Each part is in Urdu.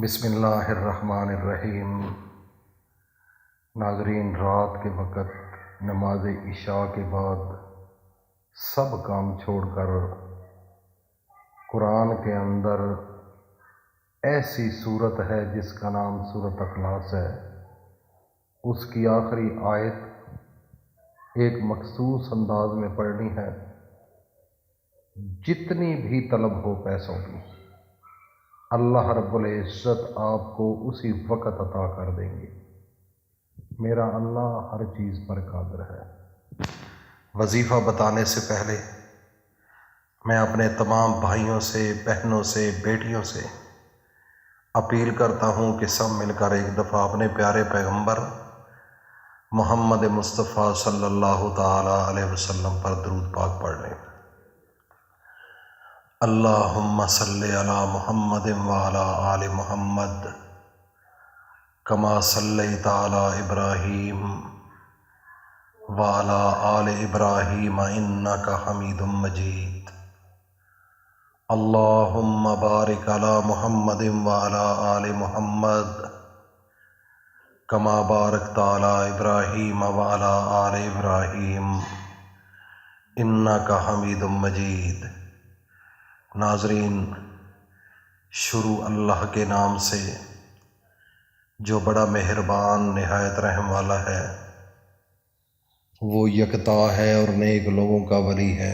بسم اللہ الرحمن الرحیم۔ ناظرین، رات کے وقت نماز عشاء کے بعد سب کام چھوڑ کر قرآن کے اندر ایسی صورت ہے جس کا نام سورۃ اخلاص ہے، اس کی آخری آیت ایک مخصوص انداز میں پڑھنی ہے۔ جتنی بھی طلب ہو پیسوں کی، اللہ رب العزت آپ کو اسی وقت عطا کر دیں گے۔ میرا اللہ ہر چیز پر قادر ہے۔ وظیفہ بتانے سے پہلے میں اپنے تمام بھائیوں سے، بہنوں سے، بیٹیوں سے اپیل کرتا ہوں کہ سب مل کر ایک دفعہ اپنے پیارے پیغمبر محمد مصطفیٰ صلی اللہ تعالی علیہ وسلم پر درود پاک پڑھ لیں۔ اللہم صلی علی محمد وعلی آل محمد کما صلیت علی ابراہیم وعلی آل ابراہیم انک حمید مجید۔ اللہم بارک علی محمد وعلی آل محمد کما بارکت علی ابراہیم وعلی آل ابراہیم انک حمید مجید۔ ناظرین، شروع اللہ کے نام سے جو بڑا مہربان نہایت رحم والا ہے، وہ یکتا ہے اور نیک لوگوں کا ولی ہے۔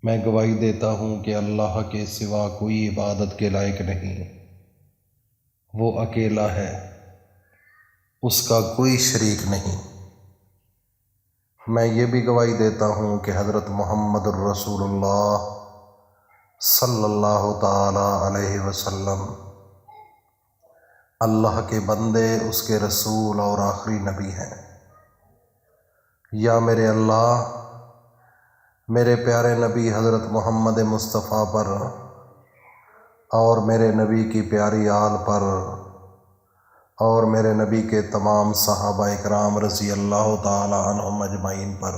میں گواہی دیتا ہوں کہ اللہ کے سوا کوئی عبادت کے لائق نہیں، وہ اکیلا ہے، اس کا کوئی شریک نہیں۔ میں یہ بھی گواہی دیتا ہوں کہ حضرت محمد الرسول اللہ صلی اللہ تعالی علیہ وسلم اللہ کے بندے، اس کے رسول اور آخری نبی ہیں۔ یا میرے اللہ، میرے پیارے نبی حضرت محمد مصطفیٰ پر اور میرے نبی کی پیاری آل پر اور میرے نبی کے تمام صحابہ اکرام رضی اللہ تعالی عنہم اجمعین پر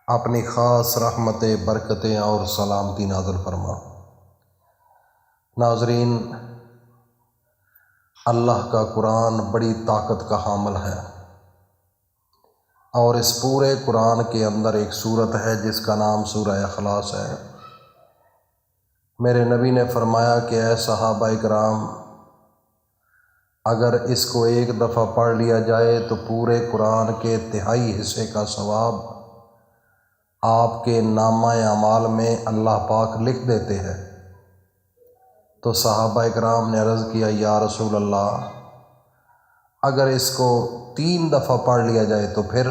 اپنی خاص رحمتیں، برکتیں اور سلامتی نازل فرما۔ ناظرین، اللہ کا قرآن بڑی طاقت کا حامل ہے، اور اس پورے قرآن کے اندر ایک سورت ہے جس کا نام سورہ اخلاص ہے۔ میرے نبی نے فرمایا کہ اے صحابہ اکرام، اگر اس کو ایک دفعہ پڑھ لیا جائے تو پورے قرآن کے تہائی حصے کا ثواب آپ کے نامہ اعمال میں اللہ پاک لکھ دیتے ہیں۔ تو صحابہ اکرام نے عرض کیا، یا رسول اللہ، اگر اس کو 3 دفعہ پڑھ لیا جائے تو پھر؟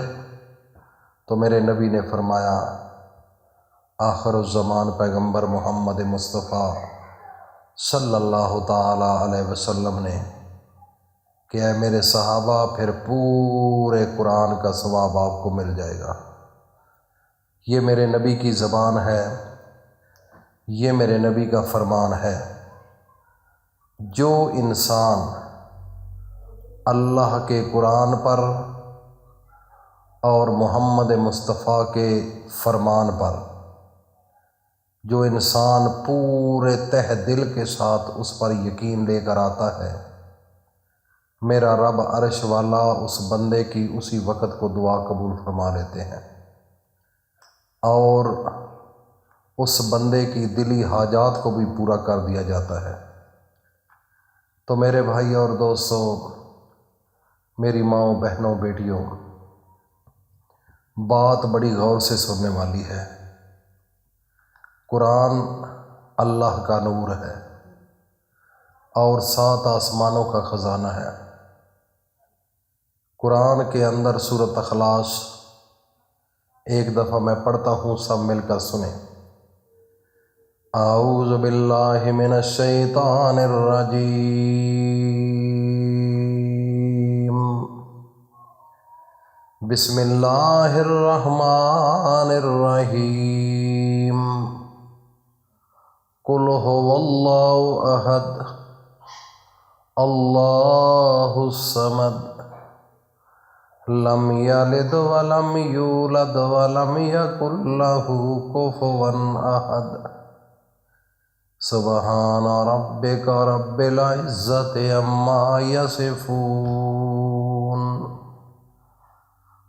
تو میرے نبی نے فرمایا، آخر الزمان پیغمبر محمد مصطفیٰ صلی اللہ تعالی علیہ وسلم نے کہ اے میرے صحابہ، پھر پورے قرآن کا ثواب آپ کو مل جائے گا۔ یہ میرے نبی کی زبان ہے، یہ میرے نبی کا فرمان ہے۔ جو انسان اللہ کے قرآن پر اور محمد مصطفیٰ کے فرمان پر، جو انسان پورے تہ دل کے ساتھ اس پر یقین لے کر آتا ہے، میرا رب عرش والا اس بندے کی اسی وقت کو دعا قبول فرما لیتے ہیں، اور اس بندے کی دلی حاجات کو بھی پورا کر دیا جاتا ہے۔ تو میرے بھائی اور دوستو، میری ماؤں، بہنوں، بیٹیوں، بات بڑی غور سے سننے والی ہے۔ قرآن اللہ کا نور ہے اور 7 آسمانوں کا خزانہ ہے۔ قرآن کے اندر سورۃ اخلاص ایک دفعہ میں پڑھتا ہوں، سب مل کر سنیں۔ اعوذ باللہ من الشیطان الرجیم، بسم اللہ الرحمن الرحیم، قل هو اللہ احد اللہ الصمد لم یلد ولم یولد ولم یکن لہ کفوا احد۔ سبحان ربک رب العزت عما یصفون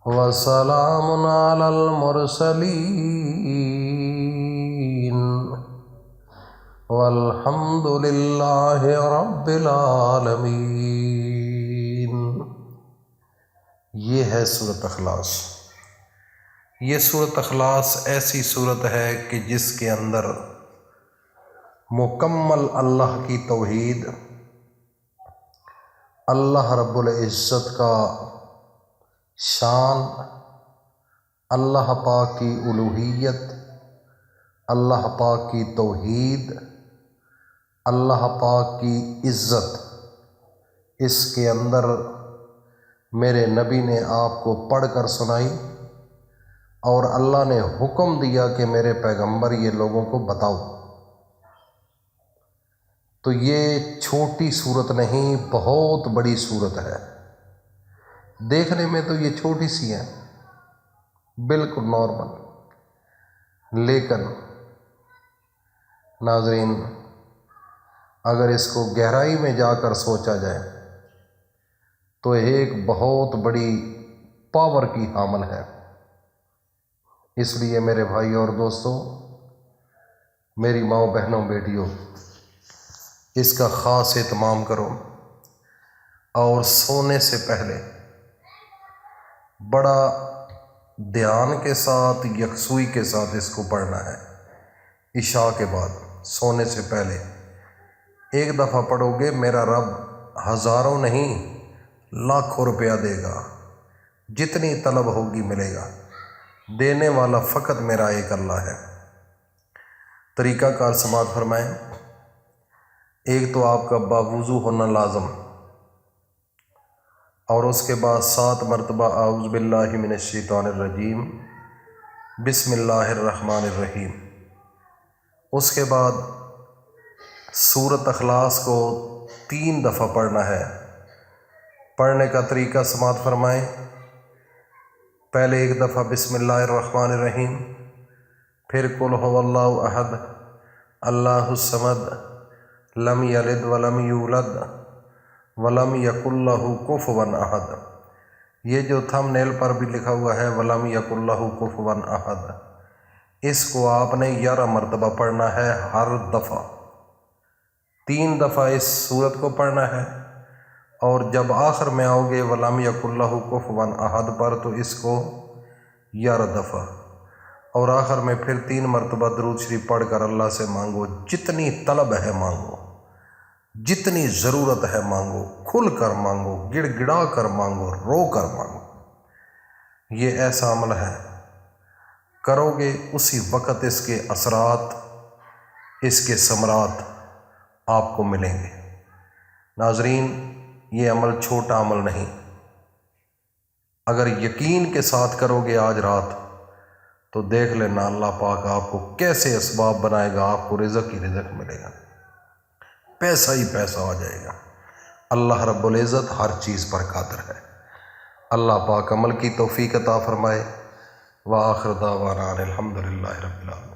وسلام علی المرسلین والحمد للہ رب العالمین۔ یہ ہے سورۃ اخلاص۔ یہ سورۃ اخلاص ایسی سورت ہے کہ جس کے اندر مکمل اللہ کی توحید، اللہ رب العزت کا شان، اللہ پاک کی الوہیت، اللہ پاک کی توحید، اللہ پاک کی عزت، اس کے اندر میرے نبی نے آپ کو پڑھ کر سنائی، اور اللہ نے حکم دیا کہ میرے پیغمبر یہ لوگوں کو بتاؤ۔ تو یہ چھوٹی صورت نہیں، بہت بڑی صورت ہے۔ دیکھنے میں تو یہ چھوٹی سی ہے، بالکل نارمل، لیکن ناظرین اگر اس کو گہرائی میں جا کر سوچا جائے تو ایک بہت بڑی پاور کی حامل ہے۔ اس لیے میرے بھائی اور دوستوں، میری ماؤں بہنوں بیٹیوں، اس کا خاص اہتمام کرو، اور سونے سے پہلے بڑا دھیان کے ساتھ، یکسوئی کے ساتھ اس کو پڑھنا ہے۔ عشاء کے بعد سونے سے پہلے ایک دفعہ پڑھو گے، میرا رب ہزاروں نہیں لاکھوں روپیہ دے گا، جتنی طلب ہوگی ملے گا، دینے والا فقط میرا ایک اللہ ہے۔ طریقہ کار سماعت فرمائیں۔ ایک تو آپ کا باوضو ہونا لازم، اور اس کے بعد 7 مرتبہ اعوذ باللہ من الشیطان الرجیم، بسم اللہ الرحمن الرحیم۔ اس کے بعد سورۃ اخلاص کو 3 دفعہ پڑھنا ہے۔ پڑھنے کا طریقہ سماعت فرمائیں۔ پہلے ایک دفعہ بسم اللہ الرحمن الرحیم، پھر قل هو اللہ احد اللہ الصمد لم یلد ولم یولد ولم یکن لہ کفوا احد۔ یہ جو تھم نیل پر بھی لکھا ہوا ہے ولم یکن لہ کفوا احد، اس کو آپ نے 11 مرتبہ پڑھنا ہے ہر دفعہ۔ 3 دفعہ اس سورت کو پڑھنا ہے، اور جب آخر میں آؤ گے وَلَمْ يَكُنْ لَهُ كُفُوًا أَحَدٌ پر تو اس کو 11 دفعہ، اور آخر میں پھر 3 مرتبہ درود شریف پڑھ کر اللہ سے مانگو، جتنی طلب ہے مانگو، جتنی ضرورت ہے مانگو، کھل کر مانگو، گڑ گڑا کر مانگو، رو کر مانگو۔ یہ ایسا عمل ہے، کرو گے اسی وقت اس کے اثرات، اس کے ثمرات آپ کو ملیں گے۔ ناظرین یہ عمل چھوٹا عمل نہیں، اگر یقین کے ساتھ کرو گے آج رات تو دیکھ لینا اللہ پاک آپ کو کیسے اسباب بنائے گا، آپ کو رزق ہی رزق ملے گا، پیسہ ہی پیسہ آ جائے گا۔ اللہ رب العزت ہر چیز پر قادر ہے۔ اللہ پاک عمل کی توفیق عطا فرمائے۔ وآخر دعوانا الحمد للہ رب العالمین۔